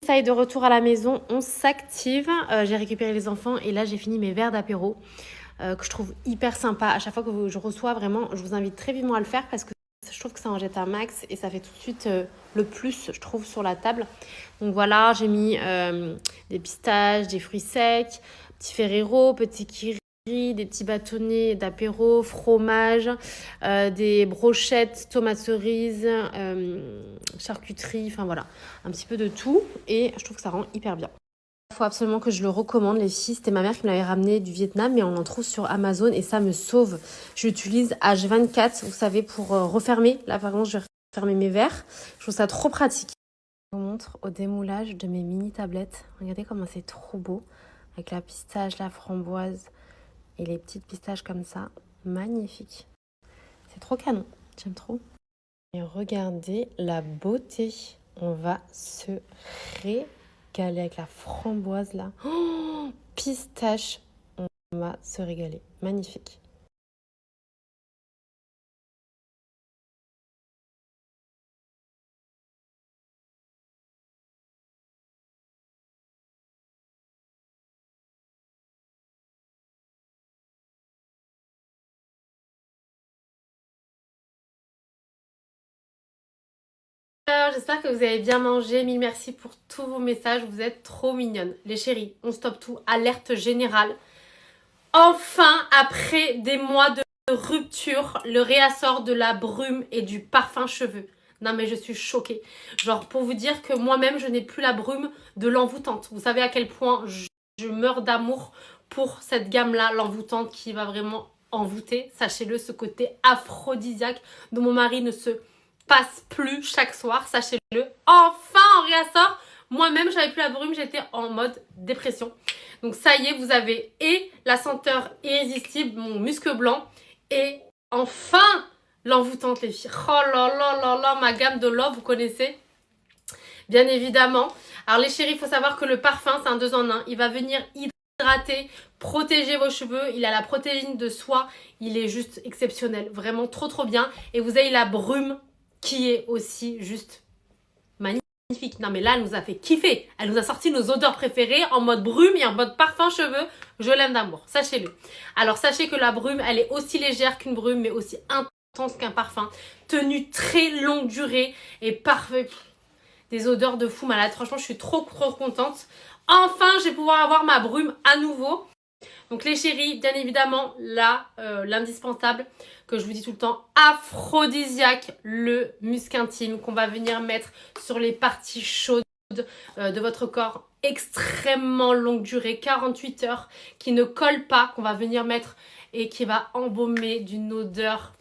Ça y est, de retour à la maison, on s'active. J'ai récupéré les enfants et là j'ai fini mes verres d'apéro que je trouve hyper sympa. À chaque fois que je reçois, vraiment, je vous invite très vivement à le faire parce que je trouve que ça en jette un max et ça fait tout de suite le plus, je trouve, sur la table. Donc voilà, j'ai mis des pistaches, des fruits secs, petit Ferrero, petit Kiri, des petits bâtonnets d'apéro, fromage, des brochettes, tomates cerises, charcuterie, enfin voilà, un petit peu de tout et je trouve que ça rend hyper bien. Il faut absolument que je le recommande, les filles. C'était ma mère qui me l'avait ramené du Vietnam, mais on en trouve sur Amazon et ça me sauve. Je l'utilise H24, vous savez, pour refermer. Là, par exemple, je vais refermer mes verres. Je trouve ça trop pratique. Je vous montre au démoulage de mes mini tablettes. Regardez comment c'est trop beau. Avec la pistache, la framboise et les petites pistaches comme ça. Magnifique. C'est trop canon. J'aime trop. Et regardez la beauté. On va se régaler avec la framboise là. Oh, pistache. On va se régaler. Magnifique. Alors, j'espère que vous avez bien mangé. Mille merci pour tous vos messages. Vous êtes trop mignonnes. Les chéris, on stoppe tout. Alerte générale. Enfin, après des mois de rupture, le réassort de la brume et du parfum cheveux. Non mais je suis choquée. Genre pour vous dire que moi-même je n'ai plus la brume de l'envoûtante. Vous savez à quel point je meurs d'amour pour cette gamme-là, l'envoûtante qui va vraiment envoûter. Sachez-le, ce côté aphrodisiaque dont mon mari ne se passe plus chaque soir. Sachez-le. Enfin en réassort. Moi-même j'avais plus la brume, j'étais en mode dépression. Donc ça y est, vous avez et la senteur irrésistible, mon musc blanc, et enfin l'envoûtante les filles. Oh là là là là, ma gamme de love, vous connaissez bien évidemment. Alors les chéris, il faut savoir que le parfum, c'est un 2 en 1. Il va venir hydrater, protéger vos cheveux. Il a la protéine de soie. Il est juste exceptionnel. Vraiment trop trop bien. Et vous avez la brume qui est aussi juste magnifique. Non mais là, elle nous a fait kiffer. Elle nous a sorti nos odeurs préférées en mode brume et en mode parfum cheveux. Je l'aime d'amour, sachez-le. Alors sachez que la brume, elle est aussi légère qu'une brume, mais aussi intense qu'un parfum. Tenue très longue durée et parfait. Des odeurs de fou malade. Franchement, je suis trop trop contente. Enfin, je vais pouvoir avoir ma brume à nouveau. Donc les chéris, bien évidemment, là, l'indispensable, que je vous dis tout le temps, aphrodisiaque, le musc intime qu'on va venir mettre sur les parties chaudes de votre corps, extrêmement longue durée, 48 heures, qui ne colle pas, qu'on va venir mettre et qui va embaumer d'une odeur.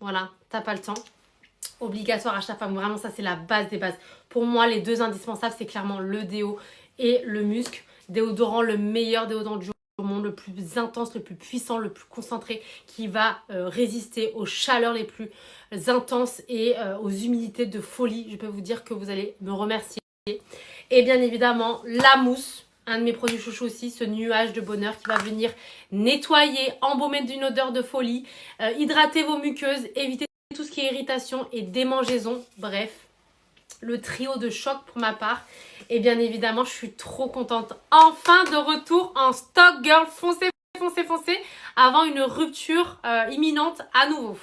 Voilà, t'as pas le temps. Obligatoire à chaque femme, vraiment ça c'est la base des bases. Pour moi, les deux indispensables, c'est clairement le déo et le musc. Déodorant, le meilleur déodorant du jour au monde, le plus intense, le plus puissant, le plus concentré, qui va résister aux chaleurs les plus intenses et aux humidités de folie. Je peux vous dire que vous allez me remercier. Et bien évidemment, la mousse, un de mes produits chouchous aussi, ce nuage de bonheur qui va venir nettoyer, embaumer d'une odeur de folie, hydrater vos muqueuses, éviter tout ce qui est irritation et démangeaison. Bref, le trio de choc pour ma part. Et bien évidemment, je suis trop contente. Enfin de retour en stock, girl. Foncez, foncez, foncez avant une rupture imminente à nouveau.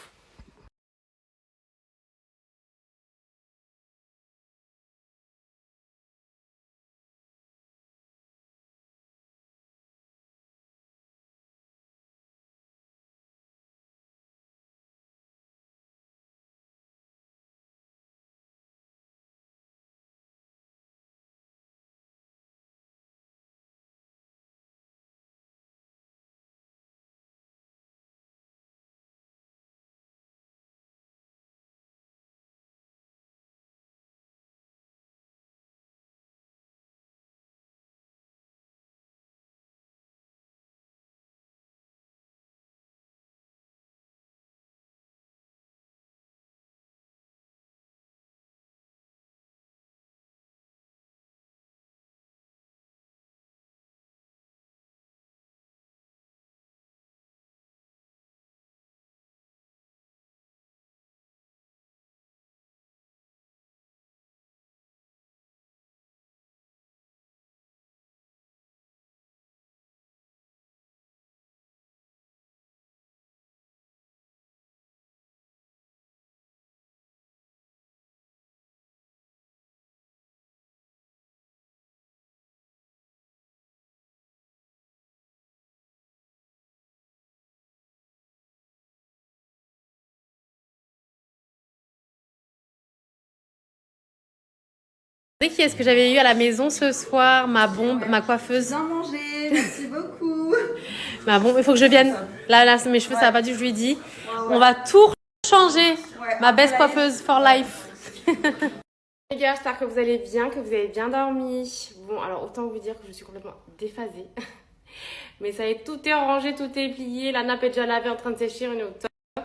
Qui est-ce que j'avais eu à la maison ce soir? Ma bombe, ma coiffeuse. Bien mangé, merci beaucoup. Ma bombe, il faut que je vienne. Là, mes cheveux, ça va pas du tout, je lui ai dit. On va tout changer. Ma best coiffeuse for life. Les gars, j'espère que vous allez bien, que vous avez bien dormi. Bon, alors autant vous dire que je suis complètement déphasée. Mais ça y est, tout est rangé, tout est plié. La nappe est déjà lavée, en train de sécher, on est au top.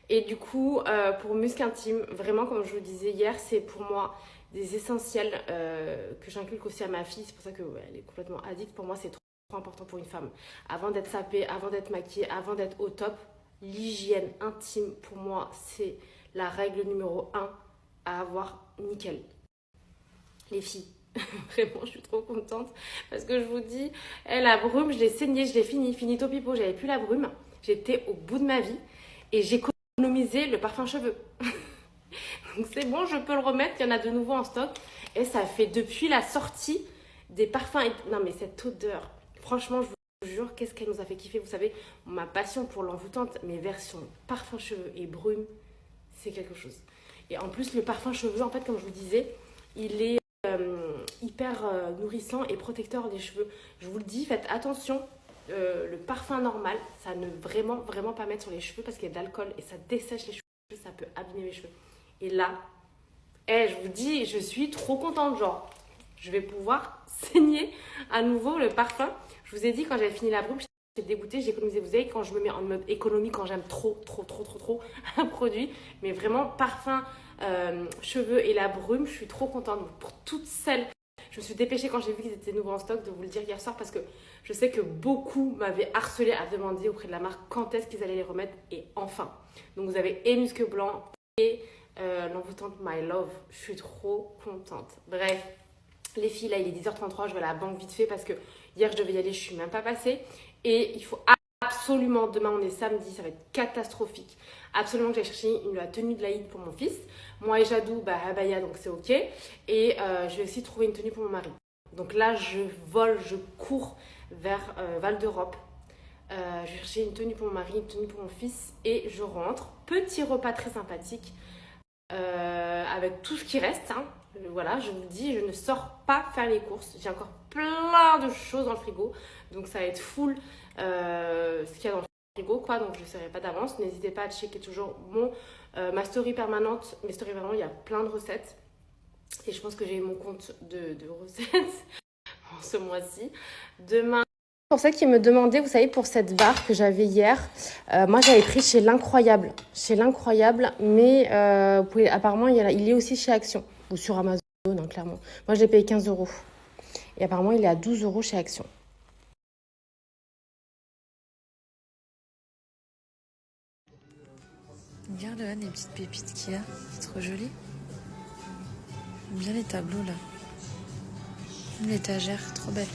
Et du coup, pour Musc Intime, vraiment, comme je vous disais hier, c'est pour moi des essentiels que j'inculque aussi à ma fille. C'est pour ça qu'elle est complètement addict. Pour moi, c'est trop important pour une femme. Avant d'être sapée, avant d'être maquillée, avant d'être au top, l'hygiène intime, pour moi, c'est la règle numéro 1 à avoir nickel. Les filles, vraiment, je suis trop contente. Parce que je vous dis, la brume, je l'ai saignée, je l'ai finito pipo. J'avais plus la brume. J'étais au bout de ma vie. Et j'ai économisé le parfum cheveux. Donc c'est bon, je peux le remettre, il y en a de nouveau en stock. Et ça fait depuis la sortie des parfums. Non mais cette odeur, franchement, je vous jure, qu'est-ce qu'elle nous a fait kiffer. Vous savez, ma passion pour l'envoûtante, mes versions parfum cheveux et brume, c'est quelque chose. Et en plus, le parfum cheveux, en fait, comme je vous disais, il est hyper nourrissant et protecteur des cheveux. Je vous le dis, faites attention. Le parfum normal, ça ne vraiment pas mettre sur les cheveux parce qu'il y a de l'alcool et ça dessèche les cheveux, ça peut abîmer les cheveux. Et là, je vous dis, je suis trop contente, genre, je vais pouvoir saigner à nouveau le parfum. Je vous ai dit, quand j'avais fini la brume, j'étais dégoûtée, j'ai économisé. Vous savez, quand je me mets en mode économie, quand j'aime trop un produit, mais vraiment parfum, cheveux et la brume, je suis trop contente. Donc, pour toutes celles, je me suis dépêchée quand j'ai vu qu'ils étaient nouveaux en stock de vous le dire hier soir parce que je sais que beaucoup m'avaient harcelé à demander auprès de la marque quand est-ce qu'ils allaient les remettre et enfin. Donc vous avez et Musc Blanc et l'envoûtante My Love. Je suis trop contente. Bref, les filles, là il est 10h33, je vais à la banque vite fait parce que hier je devais y aller, je suis même pas passée. Et il faut absolument, demain on est samedi, ça va être catastrophique. Absolument que j'aille chercher la tenue de l'Aïd pour mon fils. Moi et Jadou, abaya, donc c'est ok. Et je vais aussi trouver une tenue pour mon mari. Donc là je vole, je cours vers Val d'Europe. Je vais chercher une tenue pour mon mari, une tenue pour mon fils et je rentre. Petit repas très sympathique avec tout ce qui reste. Hein. Voilà, je vous le dis, je ne sors pas faire les courses. J'ai encore plein de choses dans le frigo. Donc ça va être full ce qu'il y a dans le frigo, quoi. Donc je ne saurai pas d'avance. N'hésitez pas à checker toujours ma story permanente. Mes stories permanentes, il y a plein de recettes. Et je pense que j'ai eu mon compte de recettes ce mois-ci. Demain. Pour ceux qui me demandaient, vous savez, pour cette barre que j'avais hier, moi j'avais pris chez L'Incroyable. Chez L'Incroyable, mais apparemment il est aussi chez Action ou sur Amazon, hein, clairement. Moi je l'ai payé 15 €. Et apparemment il est à 12 € chez Action. Regarde là les petites pépites qu'il y a, c'est trop joli. J'aime bien les tableaux là. L'étagère, trop belle.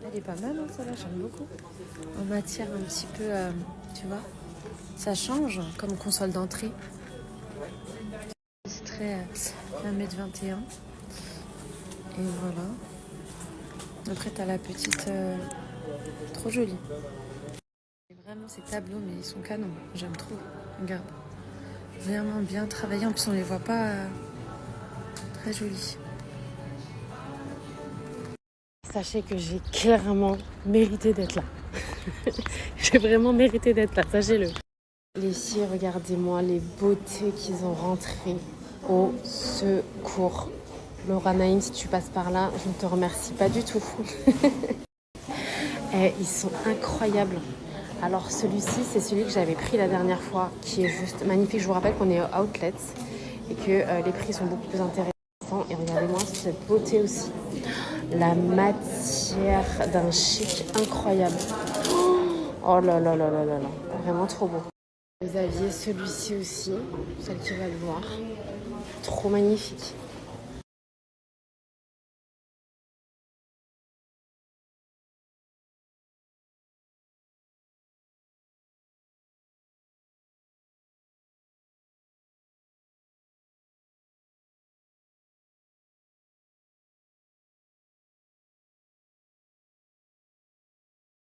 Elle est pas mal, hein, ça là, j'aime beaucoup. En matière un petit peu, tu vois, ça change comme console d'entrée. C'est très 1m21. Et voilà. Après, t'as la petite, trop jolie. Et vraiment, ces tableaux, mais ils sont canons. J'aime trop. Regarde. Vraiment bien travaillé. En plus, on les voit pas très jolis. Sachez que j'ai clairement mérité d'être là. J'ai vraiment mérité d'être là, sachez-le. Les filles, regardez-moi les beautés qu'ils ont rentrées au secours. Laura Naïm, si tu passes par là, je ne te remercie pas du tout. Ils sont incroyables. Alors celui-ci, c'est celui que j'avais pris la dernière fois, qui est juste magnifique. Je vous rappelle qu'on est au Outlets et que les prix sont beaucoup plus intéressants. Et regardez-moi cette beauté aussi. La matière d'un chic incroyable. Oh là là là là là là. Vraiment trop beau. Vous aviez celui-ci aussi, celle qui va le voir. Trop magnifique.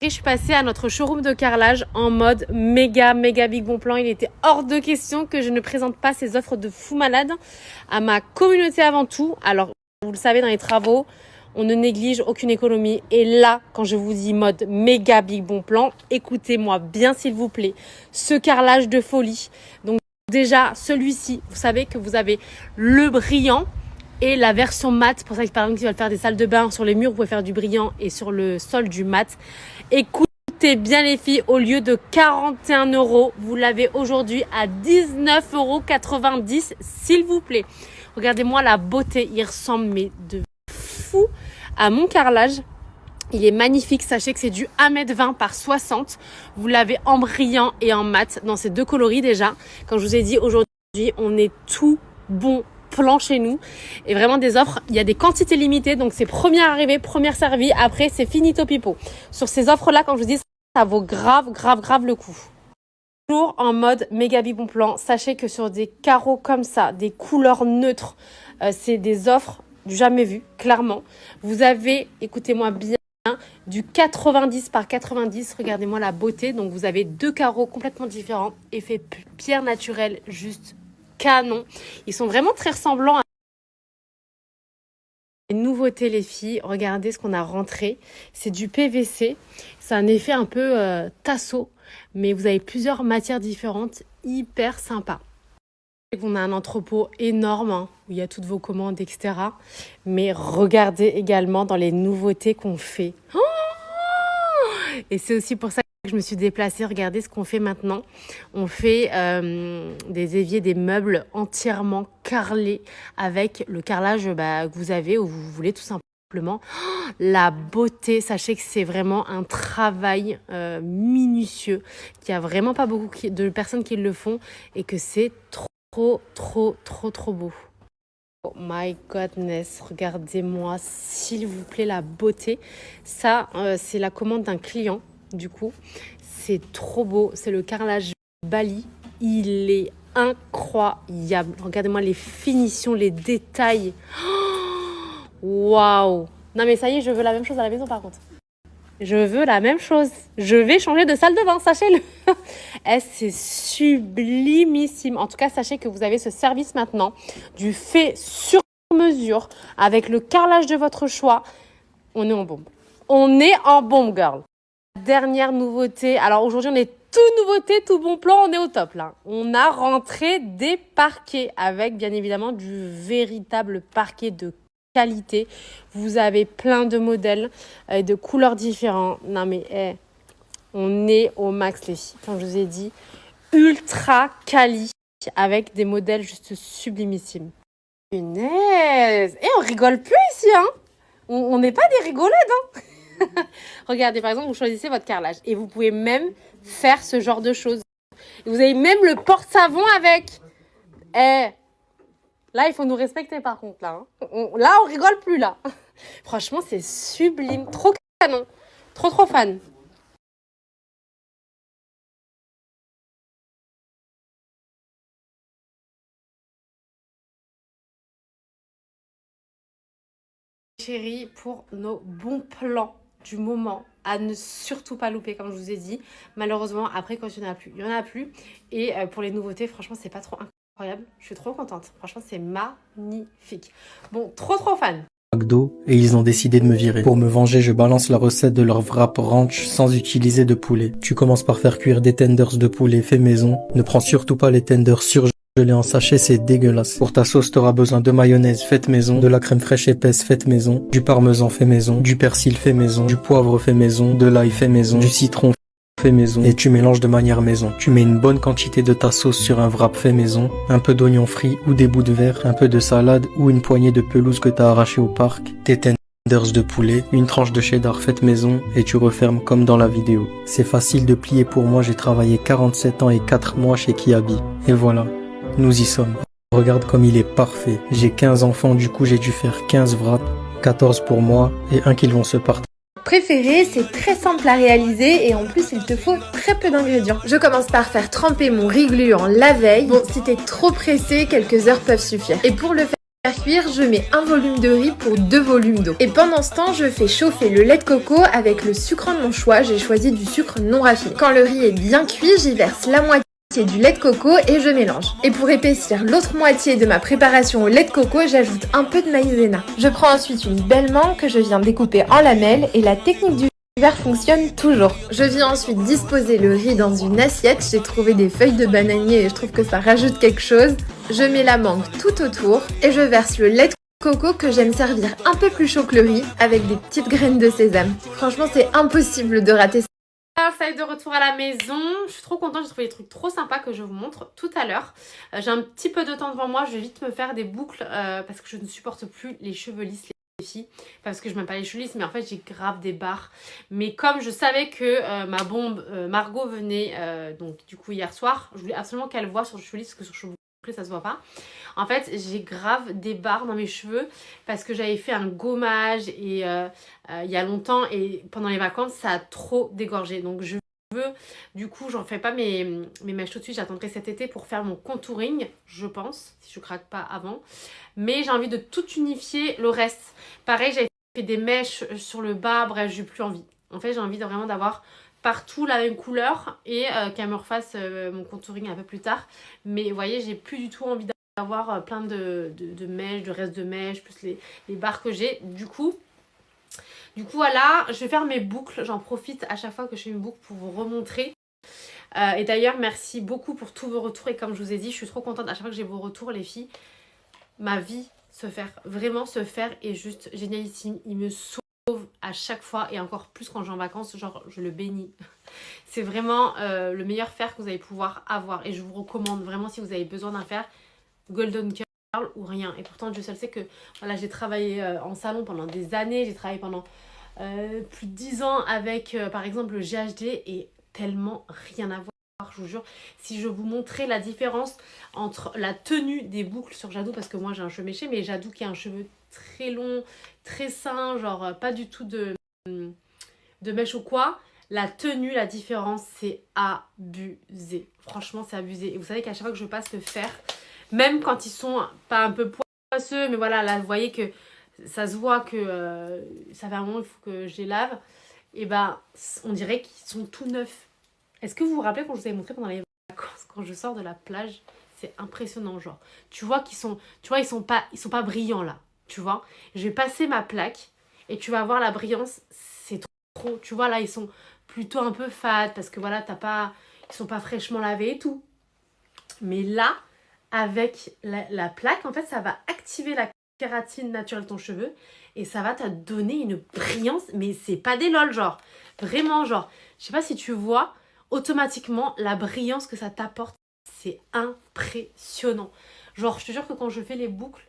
Je suis passée à notre showroom de carrelage en mode méga big bon plan. Il était hors de question que je ne présente pas ces offres de fou malade à ma communauté avant tout. Alors, vous le savez, dans les travaux, on ne néglige aucune économie. Et là, quand je vous dis mode méga big bon plan, écoutez-moi bien s'il vous plaît. Ce carrelage de folie. Donc déjà, celui-ci, vous savez que vous avez le brillant et la version mat. Pour ça, par exemple, qui veulent faire des salles de bain sur les murs, vous pouvez faire du brillant et sur le sol du mat. Écoutez bien les filles, au lieu de 41 €, vous l'avez aujourd'hui à 19,90 € s'il vous plaît. Regardez-moi la beauté, il ressemble mais de fou à mon carrelage. Il est magnifique, sachez que c'est du 1,20 m par 60. Vous l'avez en brillant et en mat dans ces deux coloris déjà. Comme je vous ai dit, aujourd'hui, on est tout bon plan chez nous. Et vraiment des offres, il y a des quantités limitées. Donc c'est première arrivée, première servie. Après, c'est finito pipo. Sur ces offres-là, comme je vous dis, ça vaut grave le coup. Toujours en mode méga big bon plan. Sachez que sur des carreaux comme ça, des couleurs neutres, c'est des offres du jamais vu, clairement. Vous avez, écoutez-moi bien, du 90 par 90, regardez-moi la beauté. Donc vous avez deux carreaux complètement différents, effet pierre naturelle, juste canon. Ils sont vraiment très ressemblants à les nouveautés les filles. Regardez ce qu'on a rentré, c'est du PVC, c'est un effet un peu tasseau, mais vous avez plusieurs matières différentes, hyper sympa. On a un entrepôt énorme hein, où il y a toutes vos commandes, etc. Mais regardez également dans les nouveautés qu'on fait. Oh, et c'est aussi pour ça que je me suis déplacée. Regardez ce qu'on fait maintenant. On fait des éviers, des meubles entièrement carrelés avec le carrelage que vous avez ou vous voulez tout simplement. Oh, la beauté, sachez que c'est vraiment un travail minutieux, qu'il n'y a vraiment pas beaucoup de personnes qui le font et que c'est trop beau. Oh my godness, regardez-moi s'il vous plaît la beauté. Ça, c'est la commande d'un client, du coup. C'est trop beau, c'est le carrelage Bali. Il est incroyable. Regardez-moi les finitions, les détails. Waouh! Non mais ça y est, je veux la même chose à la maison par contre. Je veux la même chose. Je vais changer de salle de bain, sachez-le. C'est sublimissime. En tout cas, sachez que vous avez ce service maintenant du fait sur mesure avec le carrelage de votre choix. On est en bombe. On est en bombe, girl. Dernière nouveauté. Alors aujourd'hui, on est tout nouveauté, tout bon plan. On est au top là. On a rentré des parquets avec bien évidemment du véritable parquet de qualité. Vous avez plein de modèles de couleurs différentes. Non mais on est au max les filles. Comme je vous ai dit, ultra quali avec des modèles juste sublimissimes. Punaise! Et on rigole plus ici hein. On n'est pas des rigolades hein. Regardez par exemple, vous choisissez votre carrelage et vous pouvez même faire ce genre de choses. Et vous avez même le porte-savon avec. Là, il faut nous respecter par contre, là. Là, on rigole plus, là. Franchement, c'est sublime. Trop canon. Trop fan. Chérie, pour nos bons plans du moment, à ne surtout pas louper, comme je vous ai dit. Malheureusement, après, quand il n'y en a plus, il n'y en a plus. Et pour les nouveautés, franchement, c'est pas trop incroyable. Je suis trop contente. Franchement, c'est magnifique. Bon, trop fan. McDo et ils ont décidé de me virer. Pour me venger, je balance la recette de leur wrap ranch sans utiliser de poulet. Tu commences par faire cuire des tenders de poulet fait maison. Ne prends surtout pas les tenders surgelés en sachet, c'est dégueulasse. Pour ta sauce, t'auras besoin de mayonnaise faite maison, de la crème fraîche épaisse faite maison, du parmesan fait maison, du persil fait maison, du poivre fait maison, de l'ail fait maison, du citron fait maison et tu mélanges de manière maison. Tu mets une bonne quantité de ta sauce sur un wrap fait maison, un peu d'oignon frit ou des bouts de verre, un peu de salade ou une poignée de pelouse que t'as arraché au parc, tes tenders de poulet, une tranche de cheddar faite maison et tu refermes comme dans la vidéo. C'est facile de plier pour moi, j'ai travaillé 47 ans et 4 mois chez Kiabi. Et voilà, nous y sommes. Regarde comme il est parfait. J'ai 15 enfants, du coup j'ai dû faire 15 wraps, 14 pour moi et un qu'ils vont se partager. Préféré, c'est très simple à réaliser et en plus il te faut très peu d'ingrédients. Je commence par faire tremper mon riz gluant la veille. Bon, si t'es trop pressé, quelques heures peuvent suffire. Et pour le faire, Faire cuire, je mets un volume de riz pour 2 volumes d'eau. Et pendant ce temps, je fais chauffer le lait de coco avec le sucre de mon choix. J'ai choisi du sucre non raffiné. Quand le riz est bien cuit, j'y verse la moitié du lait de coco et je mélange. Et pour épaissir l'autre moitié de ma préparation au lait de coco, j'ajoute un peu de maïzena. Je prends ensuite une belle mangue que je viens découper en lamelles et la technique du verre fonctionne toujours. Je viens ensuite disposer le riz dans une assiette. J'ai trouvé des feuilles de bananier et je trouve que ça rajoute quelque chose. Je mets la mangue tout autour et je verse le lait de coco que j'aime servir un peu plus chaud que le riz avec des petites graines de sésame. Franchement, c'est impossible de rater ça. Alors ça y est, de retour à la maison. Je suis trop contente, j'ai trouvé des trucs trop sympas que je vous montre tout à l'heure. J'ai un petit peu de temps devant moi, je vais vite me faire des boucles parce que je ne supporte plus les cheveux lisses, les filles. Parce que je m'aime pas les cheveux lisses, mais en fait j'ai grave des barres. Mais comme je savais que ma bombe Margot venait donc du coup hier soir, je voulais absolument qu'elle voie sur les cheveux lisses parce que sur les cheveux bouclés ça se voit pas. En fait j'ai grave des barres dans mes cheveux parce que j'avais fait un gommage et il y a longtemps et pendant les vacances ça a trop dégorgé. Donc je veux, du coup j'en fais pas mes mèches tout de suite, j'attendrai cet été pour faire mon contouring, je pense, si je craque pas avant. Mais j'ai envie de tout unifier le reste. Pareil, j'avais fait des mèches sur le bas, bref, j'ai plus envie. En fait, j'ai envie vraiment d'avoir partout la même couleur et qu'elle me refasse mon contouring un peu plus tard. Mais vous voyez, j'ai plus du tout envie d'avoir plein de mèches, de reste de mèches, plus les barres que j'ai. Du coup, voilà, je vais faire mes boucles. J'en profite à chaque fois que je fais une boucle pour vous remontrer. Et d'ailleurs, merci beaucoup pour tous vos retours. Et comme je vous ai dit, je suis trop contente à chaque fois que j'ai vos retours, les filles. Ma vie vraiment se faire est juste génialissime. Il me sauve à chaque fois et encore plus quand je vais en vacances, genre je le bénis. C'est vraiment le meilleur fer que vous allez pouvoir avoir et je vous recommande vraiment si vous avez besoin d'un fer Golden Curl ou rien. Et pourtant Dieu seul sait que voilà, j'ai travaillé en salon pendant des années, j'ai travaillé pendant plus de 10 ans avec par exemple le GHD et tellement rien à voir. Je vous jure, si je vous montrais la différence entre la tenue des boucles sur Jadou, parce que moi j'ai un cheveu méché, mais Jadou qui a un cheveu très long, très sain, genre pas du tout de mèche ou quoi, la tenue, la différence, c'est abusé. Franchement, c'est abusé. Et vous savez qu'à chaque fois que je passe le fer, même quand ils sont pas un peu poisseux, mais voilà, là vous voyez que ça se voit que ça fait un moment, il faut que je les lave, et ben on dirait qu'ils sont tout neufs. Est-ce que vous vous rappelez quand je vous avais montré pendant les vacances, quand je sors de la plage, c'est impressionnant, genre. Tu vois qu'ils sont, ils sont pas brillants là, tu vois. Je vais passer ma plaque et tu vas voir la brillance, c'est trop. Tu vois là, ils sont plutôt un peu fades parce que voilà, ils sont pas fraîchement lavés et tout. Mais là, avec la plaque, en fait, ça va activer la kératine naturelle de ton cheveu et ça va te donner une brillance, mais c'est pas des lol, genre. Vraiment, genre. Je sais pas si tu vois automatiquement la brillance que ça t'apporte, c'est impressionnant. Genre je te jure que quand je fais les boucles,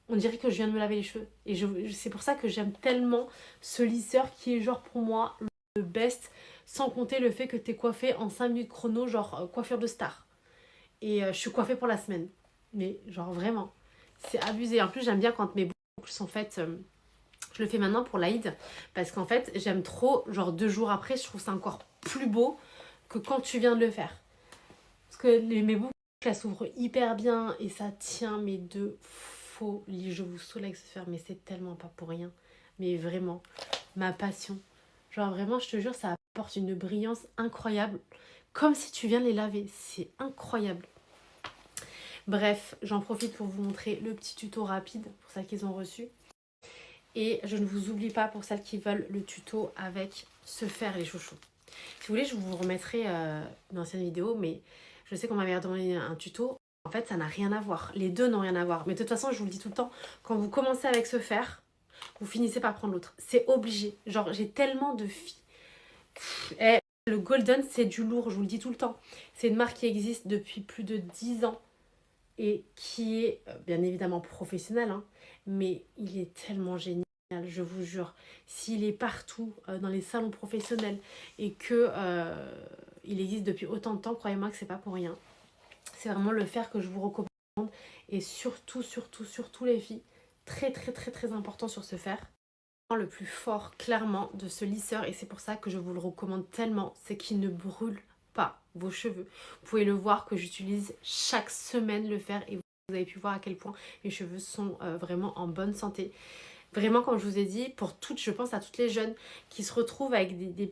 on dirait que je viens de me laver les cheveux. Et c'est pour ça que j'aime tellement ce lisseur qui est genre pour moi le best, sans compter le fait que t'es coiffée en 5 minutes chrono, genre coiffure de star. Et je suis coiffée pour la semaine. Mais genre vraiment, c'est abusé. En plus j'aime bien quand mes boucles sont faites... je le fais maintenant pour l'Aïd parce qu'en fait j'aime trop, genre 2 jours après je trouve ça encore plus beau que quand tu viens de le faire. Parce que mes boucles, elles s'ouvrent hyper bien et ça tient mes deux folies. Je vous saoule avec ce fer, mais c'est tellement pas pour rien. Mais vraiment, ma passion. Genre vraiment, je te jure, ça apporte une brillance incroyable. Comme si tu viens de les laver. C'est incroyable. Bref, j'en profite pour vous montrer le petit tuto rapide pour celles qui ont reçu. Et je ne vous oublie pas pour celles qui veulent le tuto avec ce fer les chouchous. Si vous voulez, je vous remettrai une ancienne vidéo, mais je sais qu'on m'avait demandé un tuto. En fait, ça n'a rien à voir. Les deux n'ont rien à voir. Mais de toute façon, je vous le dis tout le temps, quand vous commencez avec ce fer, vous finissez par prendre l'autre. C'est obligé. Genre, j'ai tellement de filles. Et le Golden, c'est du lourd, je vous le dis tout le temps. C'est une marque qui existe depuis plus de 10 ans et qui est bien évidemment professionnelle, hein, mais il est tellement génial. Je vous jure, s'il est partout dans les salons professionnels et que il existe depuis autant de temps, croyez-moi que c'est pas pour rien. C'est vraiment le fer que je vous recommande et surtout les filles, très important sur ce fer. Le plus fort clairement de ce lisseur et c'est pour ça que je vous le recommande tellement, c'est qu'il ne brûle pas vos cheveux. Vous pouvez le voir que j'utilise chaque semaine le fer et vous avez pu voir à quel point mes cheveux sont vraiment en bonne santé. Vraiment, comme je vous ai dit, pour toutes, je pense à toutes les jeunes qui se retrouvent avec des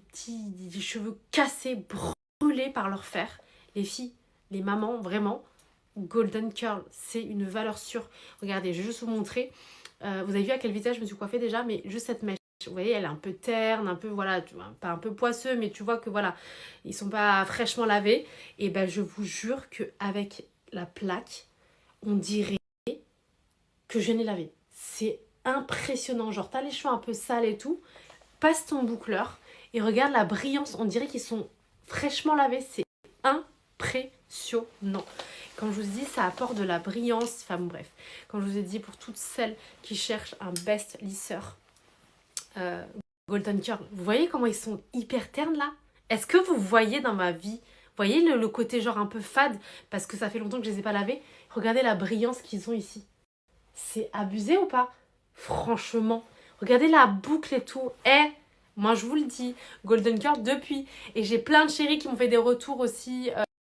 cheveux cassés, brûlés par leur fer. Les filles, les mamans, vraiment, Golden Curl, c'est une valeur sûre. Regardez, je vais juste vous montrer. Vous avez vu à quel visage je me suis coiffée déjà, mais juste cette mèche. Vous voyez, elle est un peu terne, un peu, voilà, pas un peu poisseux, mais tu vois que voilà, ils sont pas fraîchement lavés. Et ben, je vous jure qu'avec la plaque, on dirait que je l'ai lavé. C'est impressionnant. Genre, t'as les cheveux un peu sales et tout, passe ton boucleur et regarde la brillance. On dirait qu'ils sont fraîchement lavés. C'est impressionnant. Comme je vous ai dit, ça apporte de la brillance. Enfin bon, bref. Comme je vous ai dit, pour toutes celles qui cherchent un best lisseur, Golden Curl, vous voyez comment ils sont hyper ternes là? Est-ce que vous voyez dans ma vie, vous voyez le côté genre un peu fade, parce que ça fait longtemps que je les ai pas lavés? Regardez la brillance qu'ils ont ici. C'est abusé ou pas? Franchement, regardez la boucle et tout. Moi je vous le dis, Golden Curl depuis. Et j'ai plein de chéris qui m'ont fait des retours aussi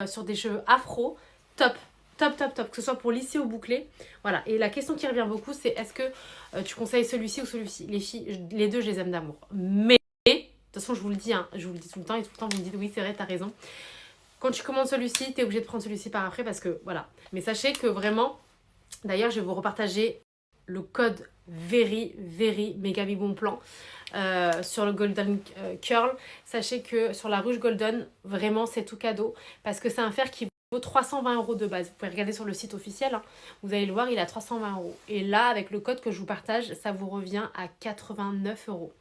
sur des cheveux afro. Top, top, top, top. Que ce soit pour lisser ou boucler. Voilà. Et la question qui revient beaucoup, c'est est-ce que tu conseilles celui-ci ou celui-ci? Les filles, les deux, je les aime d'amour. Mais, de toute façon, je vous le dis, hein, je vous le dis tout le temps. Et tout le temps, vous me dites oui, c'est vrai, t'as raison. Quand tu commandes celui-ci, t'es obligé de prendre celui-ci par après parce que voilà. Mais sachez que vraiment, d'ailleurs, je vais vous repartager le code very méga bon plan sur le Golden Curl. Sachez que sur la Rouge Golden, vraiment c'est tout cadeau parce que c'est un fer qui vaut 320 € de base. Vous pouvez regarder sur le site officiel, hein. Vous allez le voir, il est à 320 €. Et là, avec le code que je vous partage, ça vous revient à 89 €.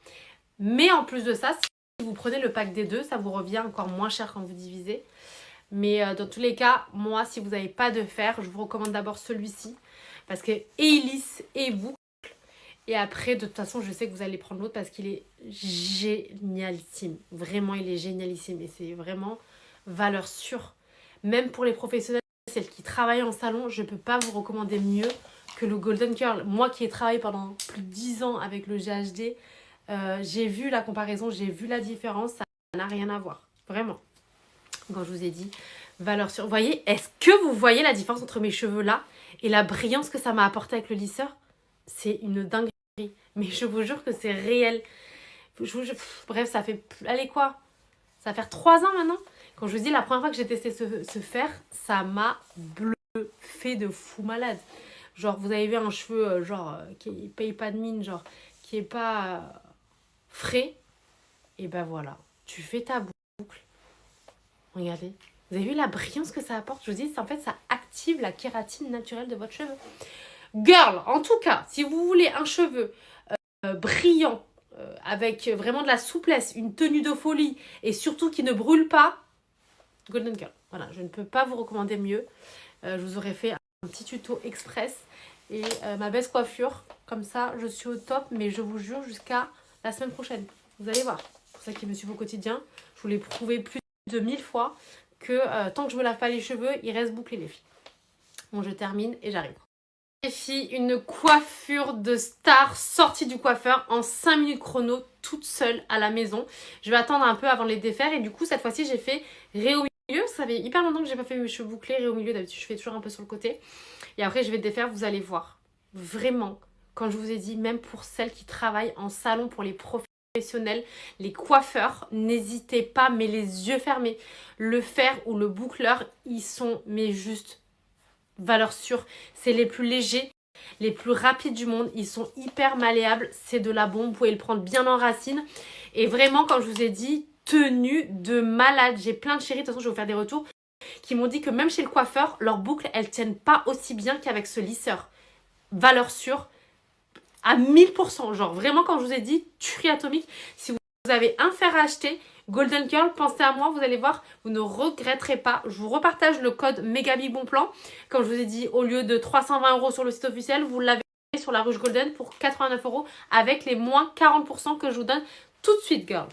Mais en plus de ça, si vous prenez le pack des deux, ça vous revient encore moins cher quand vous divisez. Mais dans tous les cas, moi, si vous n'avez pas de fer, je vous recommande d'abord celui-ci. Parce que il lisse et boucle. Et après, de toute façon, je sais que vous allez prendre l'autre parce qu'il est génialissime. Vraiment, il est génialissime. Et c'est vraiment valeur sûre. Même pour les professionnels, celles qui travaillent en salon, je ne peux pas vous recommander mieux que le Golden Curl. Moi qui ai travaillé pendant plus de 10 ans avec le GHD, j'ai vu la comparaison, j'ai vu la différence. Ça n'a rien à voir. Vraiment. Quand je vous ai dit, valeur sûre. Vous voyez, est-ce que vous voyez la différence entre mes cheveux là et la brillance que ça m'a apporté avec le lisseur? C'est une dinguerie. Mais je vous jure que c'est réel. Bref, ça fait... Allez quoi? Ça va faire 3 ans maintenant. Quand je vous dis, la première fois que j'ai testé ce fer, ça m'a bluffé de fou malade. Genre, vous avez vu un cheveu qui paye pas de mine, genre, qui est pas frais. Et ben voilà, tu fais ta boucle. Regardez. Vous avez vu la brillance que ça apporte? Je vous dis, en fait, ça active la kératine naturelle de votre cheveu. Girl, en tout cas, si vous voulez un cheveu brillant, avec vraiment de la souplesse, une tenue de folie, et surtout qui ne brûle pas, Golden Curl. Voilà, je ne peux pas vous recommander mieux. Je vous aurais fait un petit tuto express. Et ma baisse coiffure, comme ça, je suis au top, mais je vous jure, jusqu'à la semaine prochaine. Vous allez voir. Pour ça qui me suivent au quotidien, je vous l'ai prouvé plus de 1000 fois que tant que je me lave pas les cheveux, il reste bouclé les filles. Bon, je termine et j'arrive. Les filles, une coiffure de star sortie du coiffeur en 5 minutes chrono, toute seule à la maison. Je vais attendre un peu avant de les défaire et du coup, cette fois-ci, j'ai fait ré au milieu. Ça fait hyper longtemps que j'ai pas fait mes cheveux bouclés, ré au milieu. D'habitude, je fais toujours un peu sur le côté. Et après, je vais défaire, vous allez voir. Vraiment, quand je vous ai dit, même pour celles qui travaillent en salon, pour les professionnels, les coiffeurs, n'hésitez pas, mais les yeux fermés. Le fer ou le boucleur, ils sont mais juste valeur sûre. C'est les plus légers, les plus rapides du monde. Ils sont hyper malléables. C'est de la bombe. Vous pouvez le prendre bien en racine. Et vraiment, comme je vous ai dit, tenue de malade. J'ai plein de chéris, de toute façon, je vais vous faire des retours, qui m'ont dit que même chez le coiffeur, leurs boucles, elles tiennent pas aussi bien qu'avec ce lisseur. Valeur sûre à 1000%. Genre, vraiment, quand je vous ai dit, tuerie atomique. Si vous avez un fer à acheter, Golden Curl, pensez à moi, vous allez voir, vous ne regretterez pas. Je vous repartage le code bon plan. Comme je vous ai dit, au lieu de 320 € sur le site officiel, vous l'avez sur la Rouge Golden pour 89 € avec les moins 40% que je vous donne tout de suite, girl.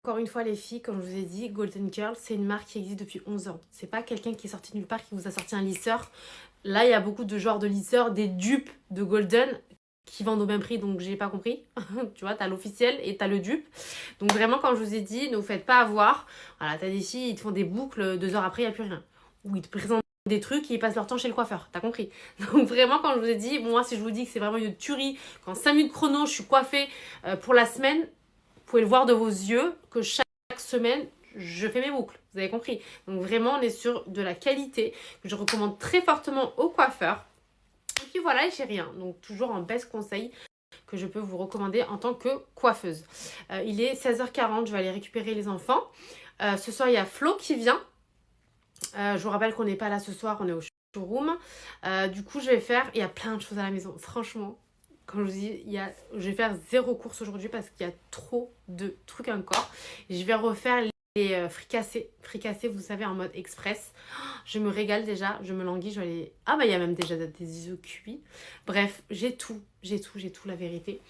Encore une fois les filles, comme je vous ai dit, Golden Curl, c'est une marque qui existe depuis 11 ans. C'est pas quelqu'un qui est sorti nulle part qui vous a sorti un lisseur. Là, il y a beaucoup de genres de lisseurs, des dupes de Golden qui vendent au même prix, donc j'ai pas compris. Tu vois, t'as l'officiel et t'as le dupe. Donc vraiment, comme je vous ai dit, ne vous faites pas avoir. Voilà, t'as des filles, ils te font des boucles, 2 heures après, il n'y a plus rien. Ou ils te présentent des trucs et ils passent leur temps chez le coiffeur, t'as compris. Donc vraiment, quand je vous ai dit, moi, si je vous dis que c'est vraiment une tuerie, qu'en 5 minutes chrono, je suis coiffée pour la semaine, vous pouvez le voir de vos yeux, que chaque semaine, je fais mes boucles. Vous avez compris. Donc vraiment, on est sur de la qualité que je recommande très fortement aux coiffeurs. Et puis voilà, les chéris, hein. Donc toujours un best conseil que je peux vous recommander en tant que coiffeuse. Il est 16h40, je vais aller récupérer les enfants. Ce soir, il y a Flo qui vient. Je vous rappelle qu'on n'est pas là ce soir, on est au showroom. Du coup, je vais faire... Il y a plein de choses à la maison, franchement. Comme je vous dis, je vais faire 0 course aujourd'hui parce qu'il y a trop de trucs encore. Je vais refaire les fricassés. Fricassés, vous savez, en mode express. Je me régale déjà, je me languis. Je vais aller... Ah bah il y a même déjà des œufs cuits. Bref, j'ai tout, la vérité.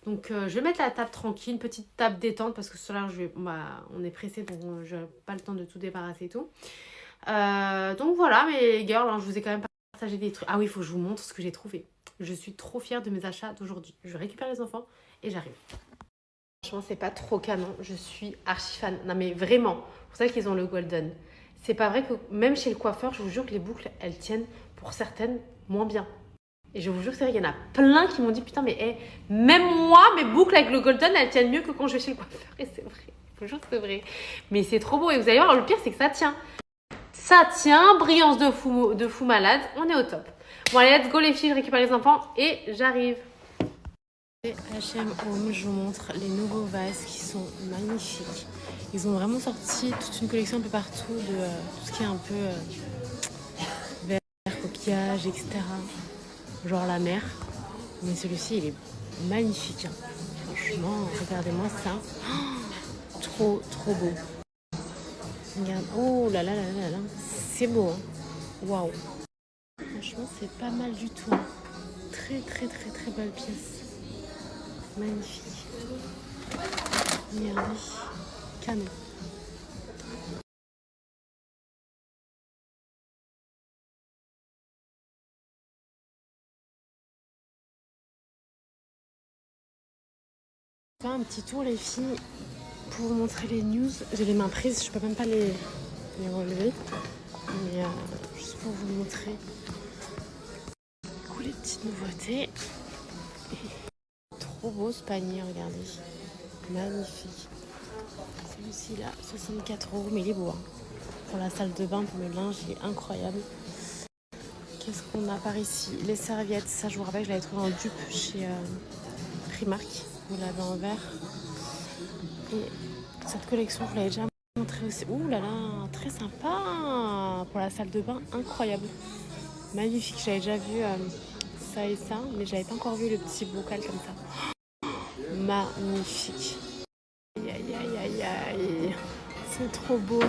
Donc je vais mettre la table tranquille, une petite table détente parce que cela, on est pressé, donc je n'ai pas le temps de tout débarrasser et tout. Donc voilà, mes girls, hein, je vous ai quand même partagé des trucs. Ah oui, il faut que je vous montre ce que j'ai trouvé. Je suis trop fière de mes achats d'aujourd'hui. Je récupère les enfants et j'arrive. Franchement, c'est pas trop canon. Je suis archi fan. Non mais vraiment, c'est pour ça qu'ils ont le golden. C'est pas vrai que même chez le coiffeur, je vous jure que les boucles, elles tiennent pour certaines moins bien. Et je vous jure que c'est vrai, il y en a plein qui m'ont dit putain mais même moi, mes boucles avec le golden, elles tiennent mieux que quand je vais chez le coiffeur. Et c'est vrai, je vous jure que c'est vrai. Mais c'est trop beau et vous allez voir, le pire c'est que ça tient. Ça tient, brillance de fou malade, on est au top. Bon allez, let's go les filles, je récupère les enfants et j'arrive. H&M Home, je vous montre les nouveaux vases qui sont magnifiques. Ils ont vraiment sorti toute une collection un peu partout de tout ce qui est un peu vert, coquillage, etc. Genre la mer. Mais celui-ci, il est magnifique. Hein. Franchement, regardez-moi ça. Oh, trop, trop beau. Regarde. Oh là là là là là. C'est beau. Hein. Waouh. Franchement, c'est pas mal du tout. Hein. Très, très, très, très belle pièce. Magnifique. Regardez. Canon. Faire un petit tour les filles pour vous montrer les news. J'ai les mains prises, je peux même pas les relever. Mais juste pour vous montrer les petites nouveautés. Trop beau ce panier, regardez. Magnifique. Celui-ci là, 64 €, mais il est beau. Hein. Pour la salle de bain, pour le linge, il est incroyable. Qu'est-ce qu'on a par ici? Les serviettes, ça je vous rappelle, je l'avais trouvé en dupe chez Primark. Vous l'avez en vert. Et cette collection, je vous l'avais déjà montré aussi. Ouh là là, très sympa. Pour la salle de bain, incroyable. Magnifique, j'avais déjà vu ça et ça, mais j'avais pas encore vu le petit bocal comme ça. Magnifique. Aïe aïe aïe aïe aïe. C'est trop beau.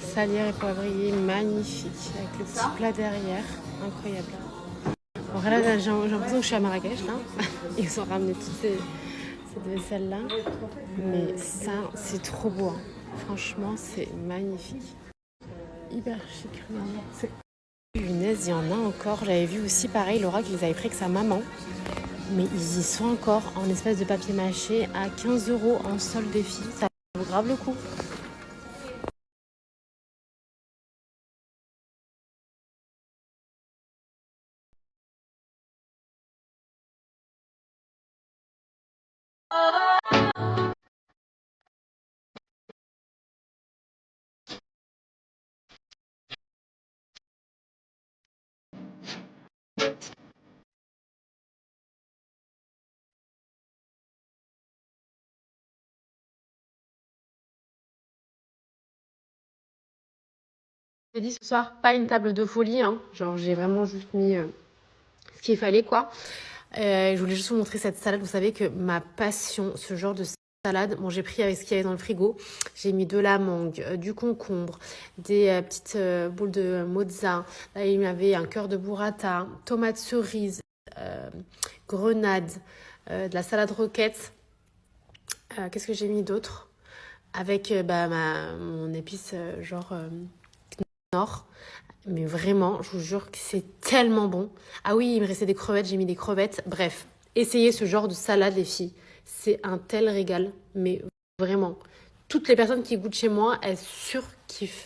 Salière et poivrier, magnifique. Avec le petit plat derrière, incroyable. Bon, là, j'ai l'impression que je suis à Marrakech, là. Ils ont ramené toutes cette vaisselle-là. Mais ça, c'est trop beau. Hein. Franchement, c'est magnifique. Hyper chic, regardez. Punaise, il y en a encore. J'avais vu aussi, pareil, Laura qui les avait pris avec sa maman. Mais ils y sont encore en espèce de papier mâché à 15 € en solde des filles. Ça vaut grave le coup. J'ai dit ce soir, pas une table de folie, hein. Genre j'ai vraiment juste mis ce qu'il fallait quoi. Je voulais juste vous montrer cette salade, vous savez que ma passion, ce genre de salade, bon j'ai pris avec ce qu'il y avait dans le frigo, j'ai mis de la mangue, du concombre, des petites boules de mozza, là il y avait un cœur de burrata, tomates cerises, grenade, de la salade roquette, Qu'est-ce que j'ai mis d'autre? Avec mon épice Knorr. Mais vraiment, je vous jure que c'est tellement bon. Ah oui, il me restait des crevettes, j'ai mis des crevettes. Bref, essayez ce genre de salade, les filles. C'est un tel régal, mais vraiment. Toutes les personnes qui goûtent chez moi, elles surkiffent.